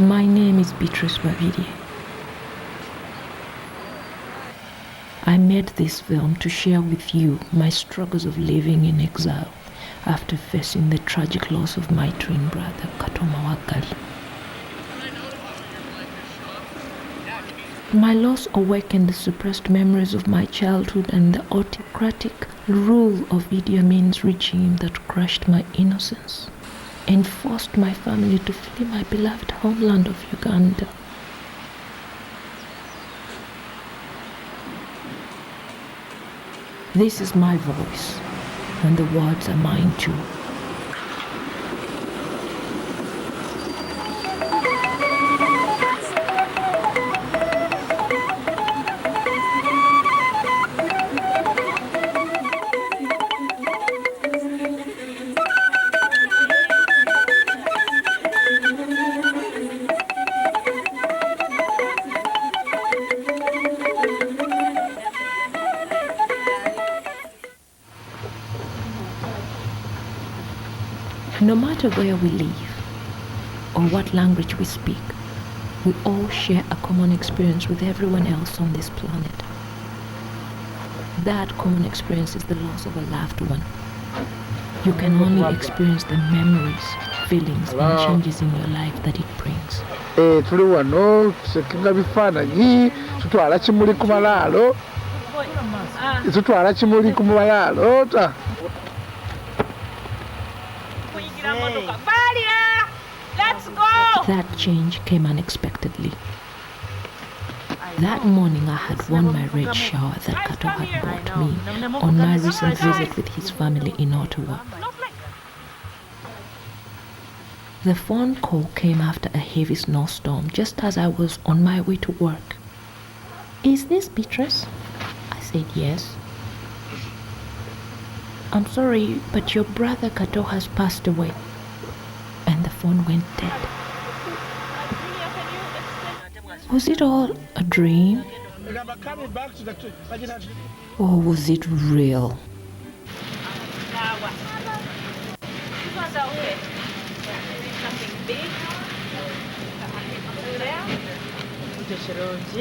My name is Beatrice Babirye. I made this film to share with you my struggles of living in exile after facing the tragic loss of my twin brother, Kato. My loss awakened the suppressed memories of my childhood and the autocratic rule of Idi Amin's regime that crushed my innocence and forced my family to flee my beloved homeland of Uganda. This is my voice, and the words are mine too. No matter where we live or what language we speak, we all share a common experience with everyone else on this planet. That common experience is the loss of a loved one. You can only experience the memories, feelings, and changes in your life that it brings. Tuli wano tusekinga bifaananyi tutwala kimuli ku malaalo That change came unexpectedly. That morning I had worn my red shower that Kato had bought me on my recent visit with his family in Ottawa. The phone call came after a heavy snowstorm just as I was on my way to work. "Is this Beatrice?" I said yes. "I'm sorry, but your brother Kato has passed away." And the phone went dead. Was it all a dream? Or was it real?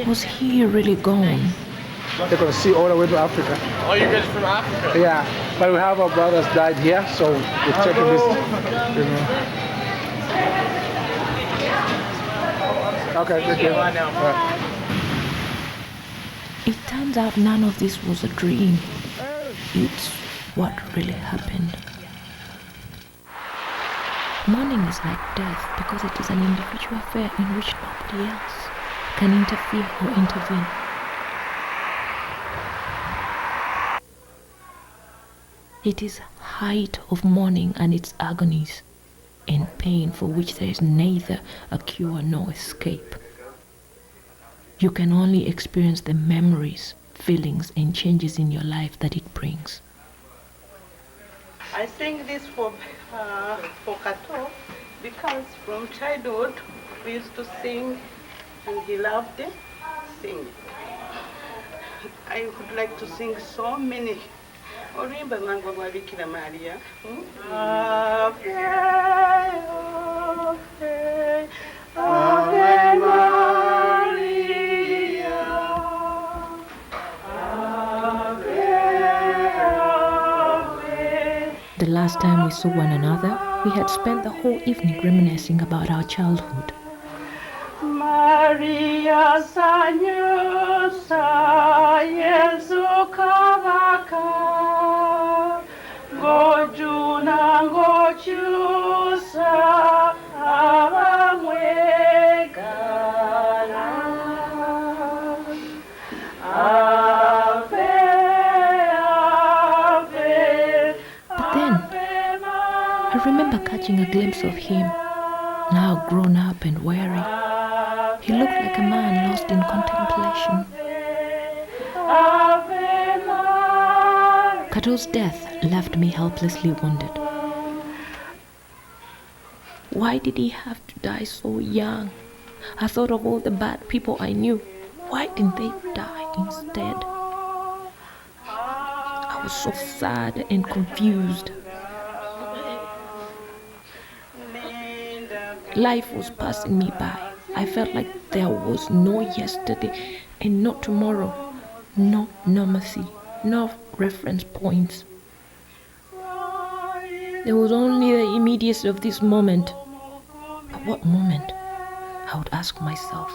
Was he really gone? They're going to see all the way to Africa. Oh, you guys from Africa? Yeah, but we have our brothers died here, so we're checking this. You know. Okay, thank you. Right. It turns out none of this was a dream. It's what really happened. Mourning is like death because it is an individual affair in which nobody else can interfere or intervene. It is height of mourning and its agonies and pain for which there is neither a cure nor escape. You can only experience the memories, feelings, and changes in your life that it brings. I sing this for Kato because from childhood we used to sing and he loved it, sing. I would like to sing so many. Orimba mango wa Bikira Maria. Ave, Ave, Ave Maria. Ave, Ave. The last time we saw one another, we had spent the whole evening reminiscing about our childhood. Maria Sanyusa Yesu Kavaka Gojuna Gochusa Avamwegana Ave Ave. But then, I remember catching a glimpse of him, now grown up and weary. He looked like a man lost in contemplation. Kato's death left me helplessly wounded. Why did he have to die so young? I thought of all the bad people I knew. Why didn't they die instead? I was so sad and confused. Life was passing me by. I felt like there was no yesterday and no tomorrow, no normalcy, no reference points. There was only the immediacy of this moment. But what moment? I would ask myself.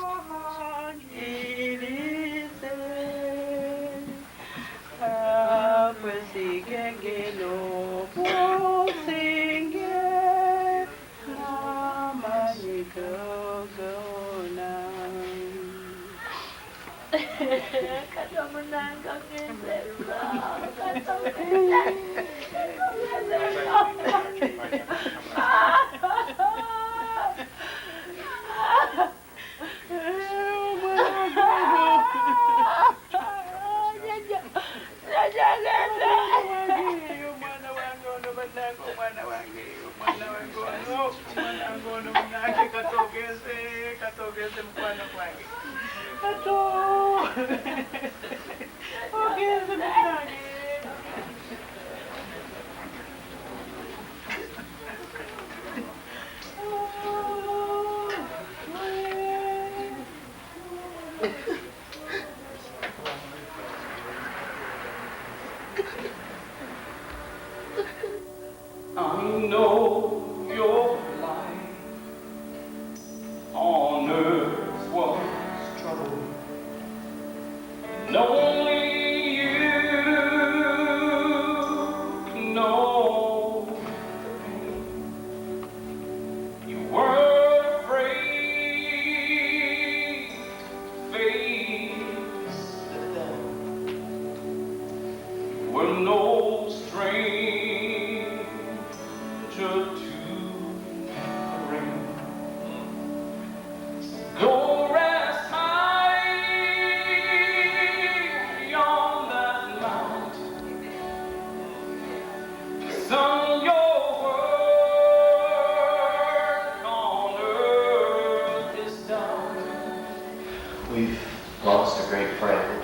I know your life on earth was trouble, and only you can know the pain. You weren't afraid to face the devil. You were no stranger to the rain. Go rest high beyond that mountain. Son, your work on earth is done. We've lost a great friend.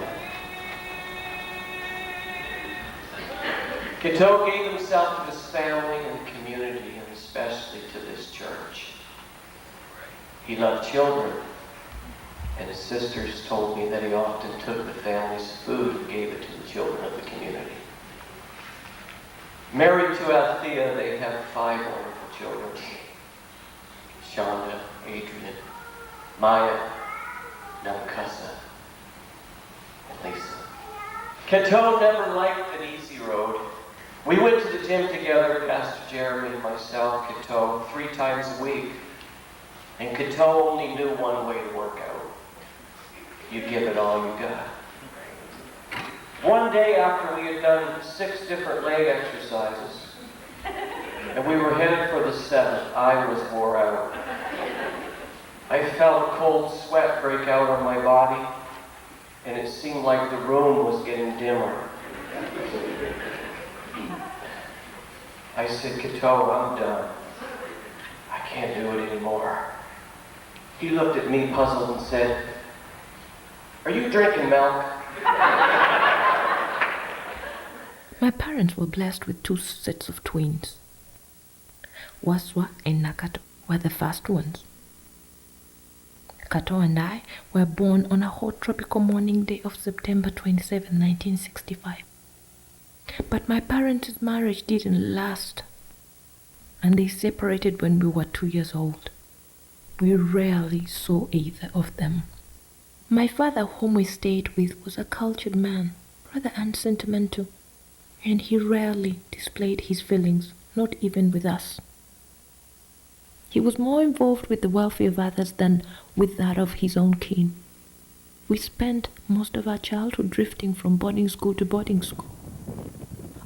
Cato gave himself to his family and community, and especially to this church. He loved children, and his sisters told me that he often took the family's food and gave it to the children of the community. Married to Althea, they have 5 wonderful children. Shonda, Adrian, Maya, Namkasa, and Lisa. Cato never liked an easy road. We went to the gym together, Pastor Jeremy and myself, Cato, 3 times a week. And Cato only knew one way to work out. You give it all you got. One day after we had done 6 different leg exercises, and we were headed for the 7th, I was wore out. I felt a cold sweat break out on my body, and it seemed like the room was getting dimmer. I said, Cato, I'm done. I can't do it anymore. He looked at me puzzled and said, are you drinking milk? My parents were blessed with 2 sets of twins. Waswa and Nakato were the first ones. Kato and I were born on a hot tropical morning day of September 27, 1965. But my parents' marriage didn't last, and they separated when we were 2 years old. We rarely saw either of them. My father, whom we stayed with, was a cultured man, rather unsentimental, and he rarely displayed his feelings, not even with us. He was more involved with the welfare of others than with that of his own kin. We spent most of our childhood drifting from boarding school to boarding school.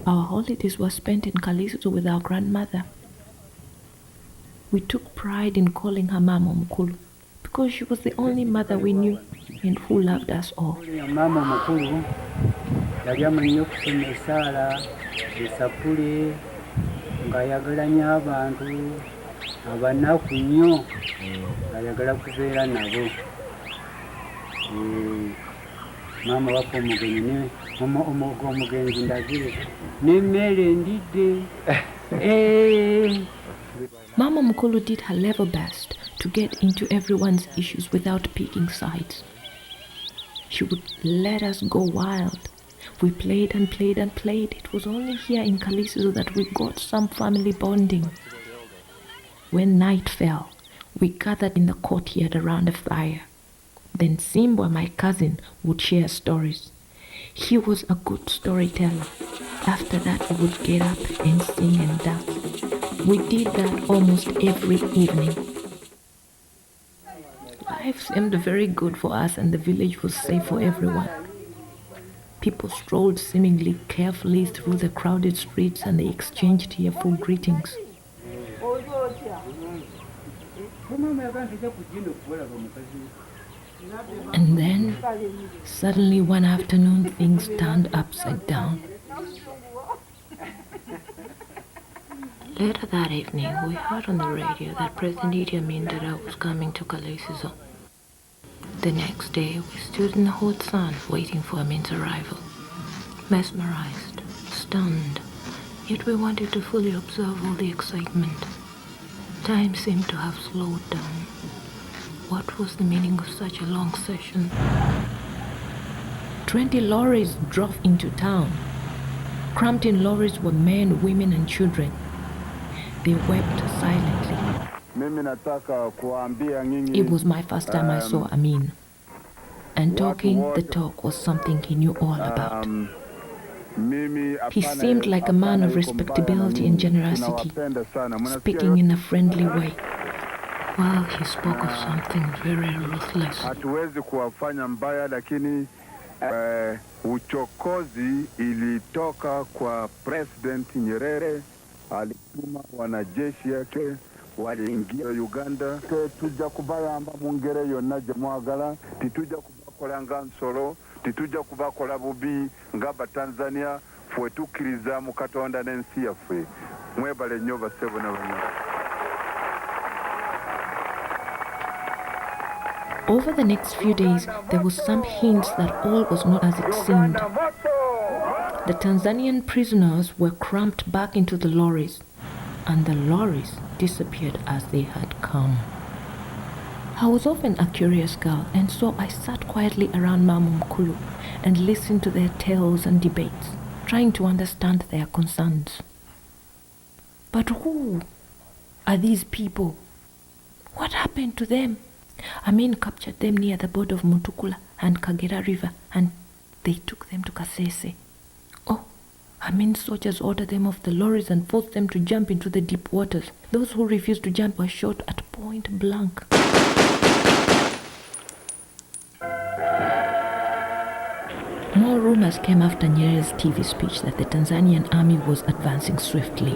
Our holidays were spent in Kalisto with our grandmother. We took pride in calling her Mama Mukulu because she was the only mother we knew and who loved us all. Mama Mukulu yali amanyi okusoma essaala esapule ng'ayagala nnyo abantu abanaku nnyo ng'ayagala kubeera nabo. Mama waffe omugenyi omugenzi ndagire n'emmere ndidde. Mama Mukulu did her level best to get into everyone's issues without picking sides. She would let us go wild. We played and played and played. It was only here in Kaliso that we got some family bonding. When night fell, we gathered in the courtyard around a fire. Then Simbwa, my cousin, would share stories. He was a good storyteller. After that, we would get up and sing and dance. We did that almost every evening. Life seemed very good for us and the village was safe for everyone. People strolled seemingly carefully through the crowded streets and they exchanged tearful greetings. And then, suddenly one afternoon, things turned upside down. Later that evening, we heard on the radio that President Idi Amin Dada was coming to Kalesizo. The next day, we stood in the hot sun waiting for Amin's arrival. Mesmerized, stunned, yet we wanted to fully observe all the excitement. Time seemed to have slowed down. What was the meaning of such a long session? 20 lorries drove into town. Cramped in lorries were men, women, and children. They wept silently. It was my first time I saw Amin. And talking the talk was something he knew all about. He seemed like a man of respectability and generosity, speaking in a friendly way, while he spoke of something very ruthless. Uchokozi ilitoka kwa President Nyerere, alituma wanajeshi yake waliingia Uganda. Tuja kubayamba mungere yonna gye mwagala, tituja kubakola nga nsolo, tituja kubakola bubi nga Tanzania, fwe tukkiriza mu Katonda n'ensi yaffe. Mwebale nnyo bassebo n'abanyabo. Over the next few days, there was some hints that all was not as it seemed. The Tanzanian prisoners were cramped back into the lorries, and the lorries disappeared as they had come. I was often a curious girl, and so I sat quietly around Mama Mkulu and listened to their tales and debates, trying to understand their concerns. But who are these people? What happened to them? Amin captured them near the border of Mutukula and Kagera River, and they took them to Kasese. Oh, Amin's soldiers ordered them off the lorries and forced them to jump into the deep waters. Those who refused to jump were shot at point blank. More rumors came after Nyerere's TV speech that the Tanzanian army was advancing swiftly.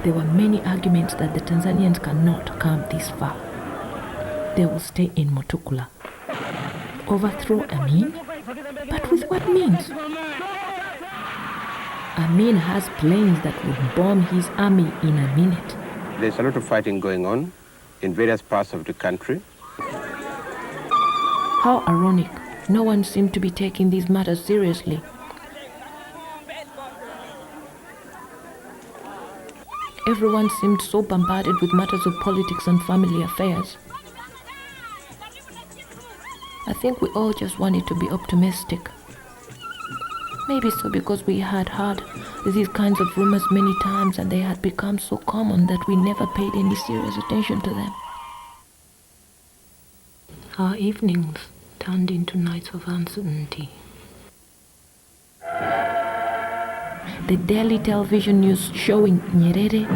There were many arguments that the Tanzanians cannot come this far. They will stay in Mutukula. Overthrow Amin? But with what means? Amin has planes that would bomb his army in a minute. There's a lot of fighting going on in various parts of the country. How ironic. No one seemed to be taking these matters seriously. Everyone seemed so bombarded with matters of politics and family affairs. I think we all just wanted to be optimistic. Maybe so because we had heard these kinds of rumors many times and they had become so common that we never paid any serious attention to them. Our evenings turned into nights of uncertainty. The daily television news showing Nyerere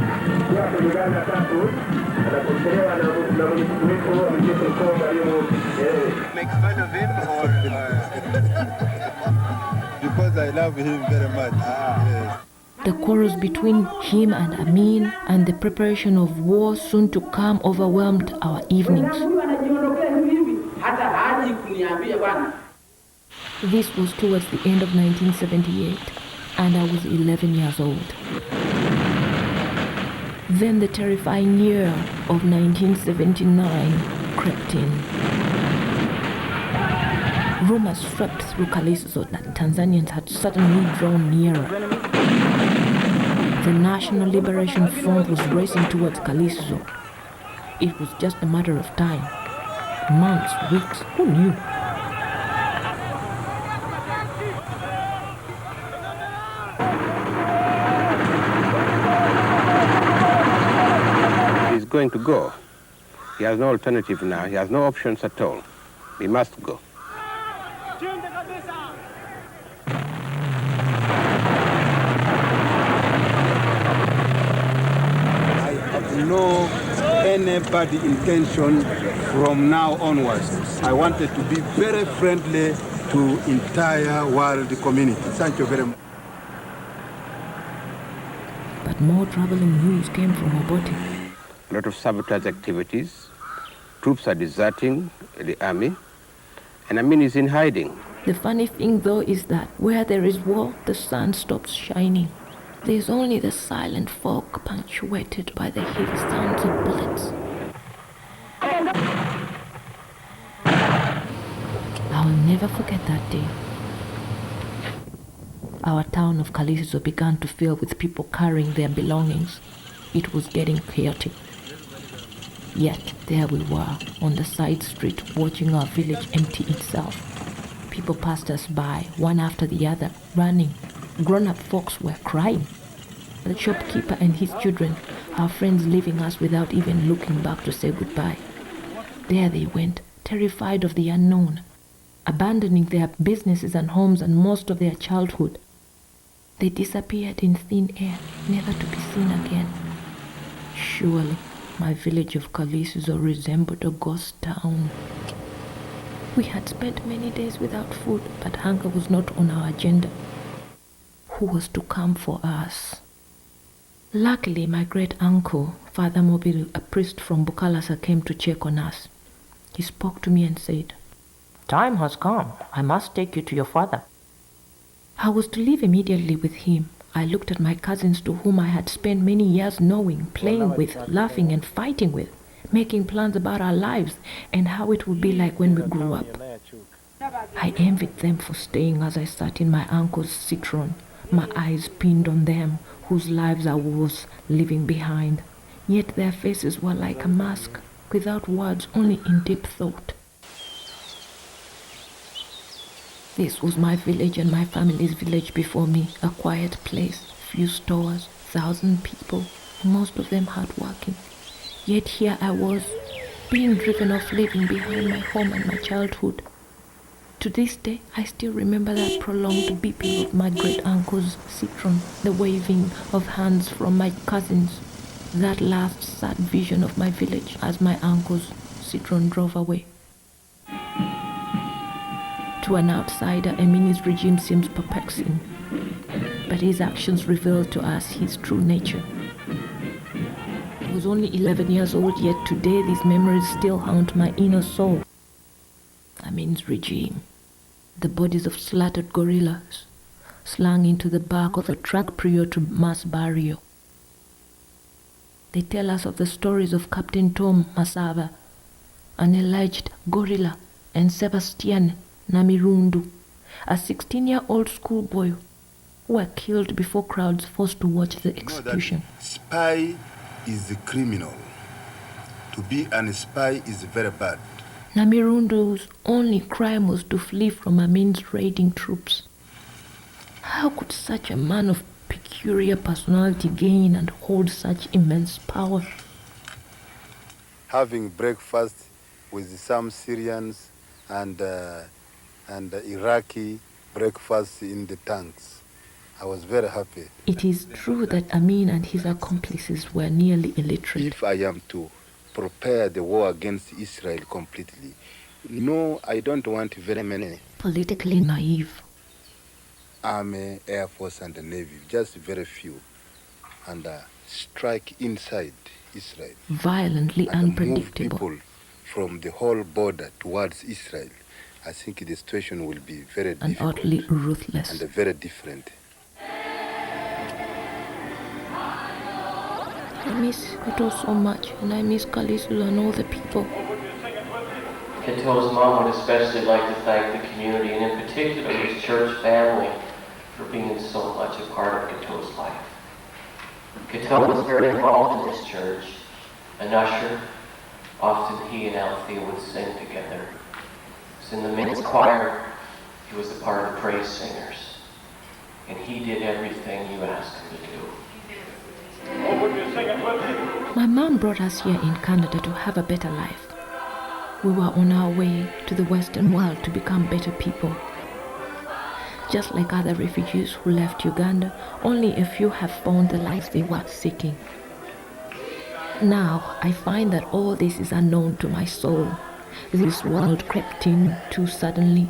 Make fun of him or because I love him very much. Yes. the quarrels between him and Amin and the preparation of war soon to come overwhelmed our evenings. This was towards the end of 1978, and I was 11 years old. Then the terrifying year of 1979 crept in. Rumors swept through Kaliso that Tanzanians had suddenly drawn nearer. The National Liberation Front was racing towards Kaliso. It was just a matter of time. Months, weeks, who knew? He's going to go. He has no alternative now. He has no options at all. He must go. I have no anybody intention from now onwards. I wanted to be very friendly to entire world community. Thank you very much. But more troubling news came from Obote. A lot of sabotage activities. Troops are deserting the army. And Amin is in hiding. The funny thing though is that where there is war, the sun stops shining. There's only the silent fog punctuated by the heavy sounds of bullets. I'll never forget that day. Our town of Kaliso began to fill with people carrying their belongings. It was getting chaotic. Yet there we were, on the side street, watching our village empty itself. People passed us by, one after the other, running. Grown-up folks were crying. The shopkeeper and his children, our friends leaving us without even looking back to say goodbye. There they went, terrified of the unknown, abandoning their businesses and homes and most of their childhood. They disappeared in thin air, never to be seen again. Surely, my village of Kaliso resembled a ghost town. We had spent many days without food, but hunger was not on our agenda. Who was to come for us? Luckily, my great-uncle, Father Mobile, a priest from Bukalasa, came to check on us. He spoke to me and said, "Time has come. I must take you to your father." I was to leave immediately with him. I looked at my cousins to whom I had spent many years knowing, playing with, laughing and fighting with, making plans about our lives and how it would be like when we grew up. I envied them for staying as I sat in my uncle's citron, my eyes pinned on them, whose lives I was leaving behind. Yet their faces were like a mask, without words, only in deep thought. This was my village and my family's village before me, a quiet place, few stores, 1,000 people, most of them hardworking. Yet here I was, being driven off, leaving behind my home and my childhood. To this day, I still remember that prolonged beeping of my great-uncle's citron, the waving of hands from my cousins, that last sad vision of my village as my uncle's citron drove away. To an outsider, Amin's regime seems perplexing, but his actions reveal to us his true nature. I was only 11 years old, yet today these memories still haunt my inner soul. Amin's regime, the bodies of slaughtered gorillas, slung into the back of a truck prior to mass burial. They tell us of the stories of Captain Tom Masava, an alleged gorilla, and Sebastian Namirundu, a 16-year-old schoolboy who were killed before crowds forced to watch the execution. Spy is a criminal. To be a spy is very bad. Namirundu's only crime was to flee from Amin's raiding troops. How could such a man of peculiar personality gain and hold such immense power? Having breakfast with some Syrians and Iraqi breakfast in the tanks. I was very happy. It is true that Amin and his accomplices were nearly illiterate. If I am to prepare the war against Israel completely, no, I don't want very many. Politically naive. Army, Air Force and the Navy, just very few. And strike inside Israel. Violently and unpredictable. Move people from the whole border towards Israel. I think the situation will be very difficult. And utterly ruthless. And very different. I miss Kato so much, and I miss Kaliso and all the people. Kato's mom would especially like to thank the community, and in particular his church family, for being so much a part of Kato's life. Cato was very involved in this church. An usher, often he and Althea would sing together. So in the men's choir, he was a part of the praise singers. And he did everything you asked him to do. My mom brought us here in Canada to have a better life. We were on our way to the Western world to become better people. Just like other refugees who left Uganda, only a few have found the life they were seeking. Now, I find that all this is unknown to my soul. This world crept in too suddenly.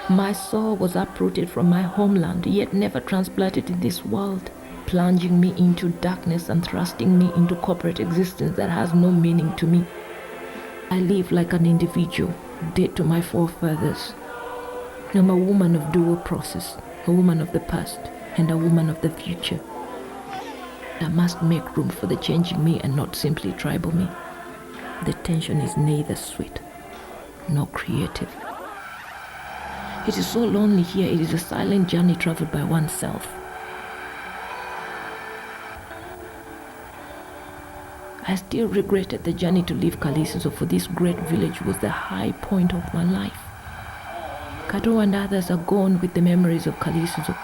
My soul was uprooted from my homeland, yet never transplanted in this world, plunging me into darkness and thrusting me into corporate existence that has no meaning to me. I live like an individual, dead to my forefathers. I'm a woman of dual process, a woman of the past and a woman of the future. I must make room for the changing me and not simply tribal me. The tension is neither sweet nor creative. It is so lonely here, it is a silent journey traveled by oneself. I still regretted the journey to leave Kalisinso, for this great village was the high point of my life. Kato and others are gone with the memories of Kalisinso.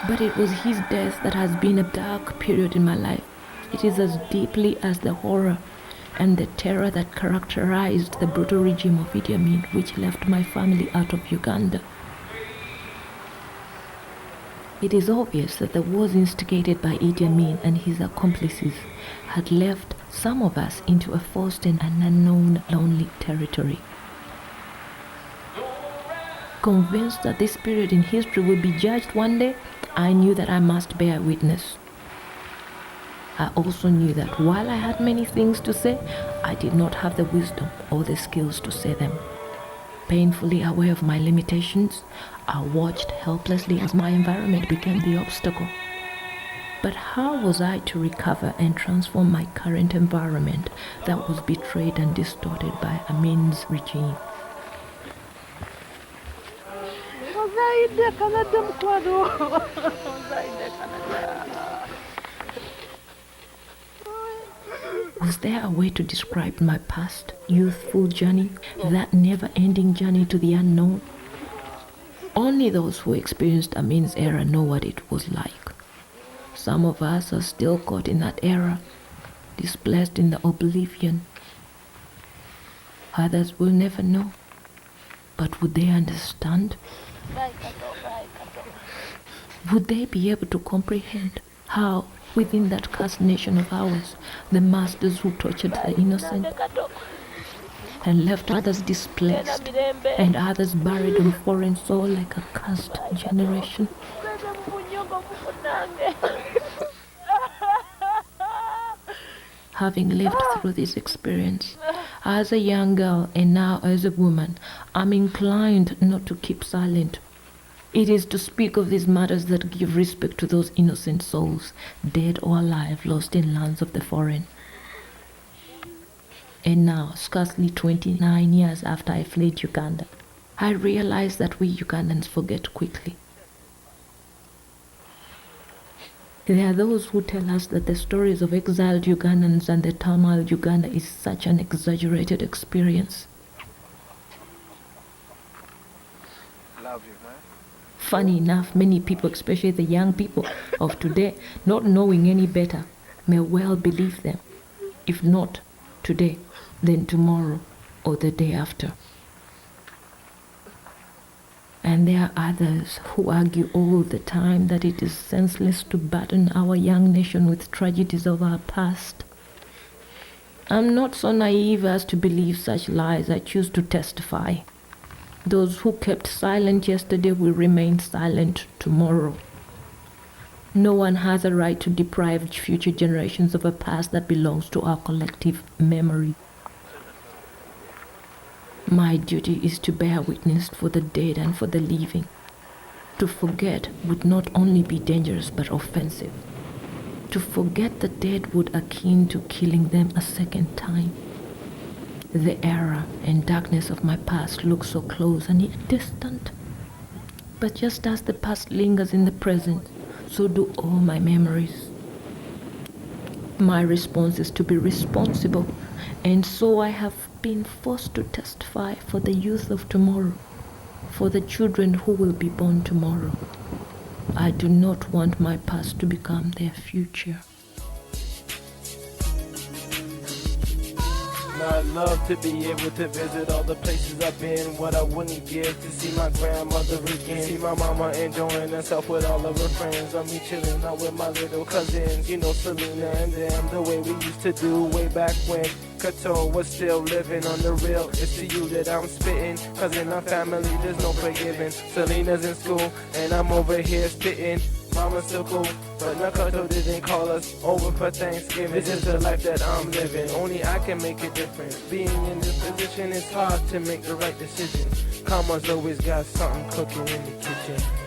But it was his death that has been a dark period in my life. It is as deeply as the horror and the terror that characterized the brutal regime of Idi Amin, which left my family out of Uganda. It is obvious that the wars instigated by Idi Amin and his accomplices had left some of us into a forced and unknown lonely territory. Convinced that this period in history would be judged one day, I knew that I must bear witness. I also knew that while I had many things to say, I did not have the wisdom or the skills to say them. Painfully aware of my limitations, I watched helplessly as my environment became the obstacle. But how was I to recover and transform my current environment that was betrayed and distorted by Amin's regime? Was there a way to describe my past, youthful journey, that never-ending journey to the unknown? Only those who experienced Amin's era know what it was like. Some of us are still caught in that era, displaced in the oblivion. Others will never know. But would they understand? Would they be able to comprehend how, within that cursed nation of ours, the masters who tortured the innocent and left others displaced and others buried in foreign soil like a cursed generation? Having lived through this experience, as a young girl and now as a woman, I'm inclined not to keep silent. It is to speak of these matters that give respect to those innocent souls, dead or alive, lost in lands of the foreign. And now, scarcely 29 years after I fled Uganda, I realize that we Ugandans forget quickly. There are those who tell us that the stories of exiled Ugandans and the turmoil Uganda is such an exaggerated experience. Love you, man. Funny enough, many people, especially the young people of today, not knowing any better, may well believe them. If not today, then tomorrow or the day after. And there are others who argue all the time that it is senseless to burden our young nation with tragedies of our past. I'm not so naive as to believe such lies. I choose to testify. Those who kept silent yesterday will remain silent tomorrow. No one has a right to deprive future generations of a past that belongs to our collective memory. My duty is to bear witness for the dead and for the living. To forget would not only be dangerous but offensive. To forget the dead would akin to killing them a second time. The era and darkness of my past look so close and yet distant. But just as the past lingers in the present, So do all my memories. My response is to be responsible, and so I have been forced to testify for the youth of tomorrow, for the children who will be born tomorrow. I do not want my past to become their future. I'd love to be able to visit all the places I've been. What I wouldn't give to see my grandmother again. See my mama enjoying herself with all of her friends. Or me chilling out with my little cousins. You know, Selena and them, the way we used to do way back when Kato was still living on the real. It's to you that I'm spitting, cause in our family there's no forgiving. Selena's in school and I'm over here spitting. Mama's still cool, but Nakato didn't call us over for Thanksgiving. This is the life that I'm living, only I can make a difference. Being in this position, it's hard to make the right decision. Karma's always got something cooking in the kitchen.